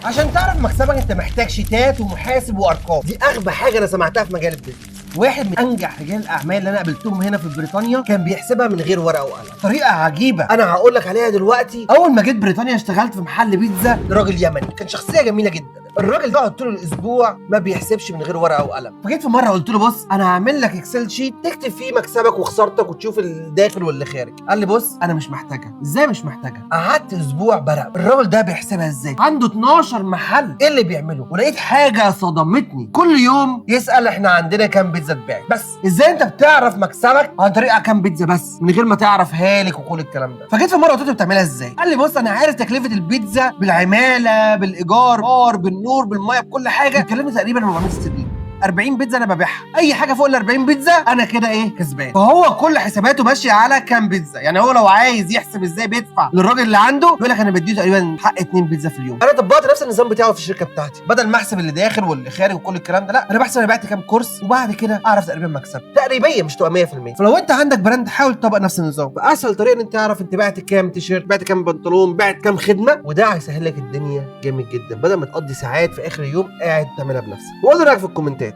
عشان تعرف مكسبك انت محتاج شيتات ومحاسب وارقام. دي اغبى حاجه انا سمعتها في مجال البيزنس. واحد من انجح رجال الاعمال اللي انا قابلتهم هنا في بريطانيا كان بيحسبها من غير ورقه وقلم، طريقه عجيبه انا هقول لك عليها دلوقتي. اول ما جيت بريطانيا اشتغلت في محل بيتزا لراجل يمني، كان شخصيه جميله جدا. الراجل ده قلت له الاسبوع ما بيحسبش من غير ورقه وقلم. فجيت في مره قلت له بص انا هعمل لك اكسل شيت تكتب فيه مكسبك وخسارتك وتشوف الداخل واللي خارج. قال لي بص انا مش محتاجها. ازاي مش محتاجها؟ قعدت اسبوع براقب الراجل ده بيحسبها ازاي. عنده 12 محل ايه اللي بيعمله، ولقيت حاجه صدمتني. كل يوم يسال احنا عندنا كام بيتزا اتباعت. بس ازاي انت بتعرف مكسبك عن طريق كام بيتزا بس من غير ما تعرف هالك وكل الكلام ده؟ فجيت في مره قلت له بتعملها ازاي؟ قال لي بص انا عارف تكلفه البيتزا بالعماله بالايجار بالنور بالميه بكل حاجه. اتكلمنا تقريبا 460. 40 بيتزا انا ببيعها، اي حاجه فوق ال 40 بيتزا انا كده ايه كسبان. فهو كل حساباته ماشيه على كام بيتزا. يعني هو لو عايز يحسب ازاي بيدفع للراجل اللي عنده يقول لك انا بديه تقريبا حق 2 بيتزا في اليوم. انا طبقت نفس النظام بتاعه في الشركه بتاعتي، بدل ما احسب اللي داخل واللي خارج وكل الكلام ده، لا انا بحسب انا بعت كام كورس وبعد كده اعرف تقريبا مكسب تقريبا مش تبقى 100%. فلو انت عندك براند حاول تطبق نفس النظام. فاسهل طريقه ان انت تعرف انت بعت كام تيشيرت، بعت كام بنطلون، بعت كام خدمه، وده هيسهل لك الدنيا جامد جدا بدل ما تقضي ساعات في اخر اليوم قاعد تعملها بنفسك. وقول لي رايك في الكومنتات.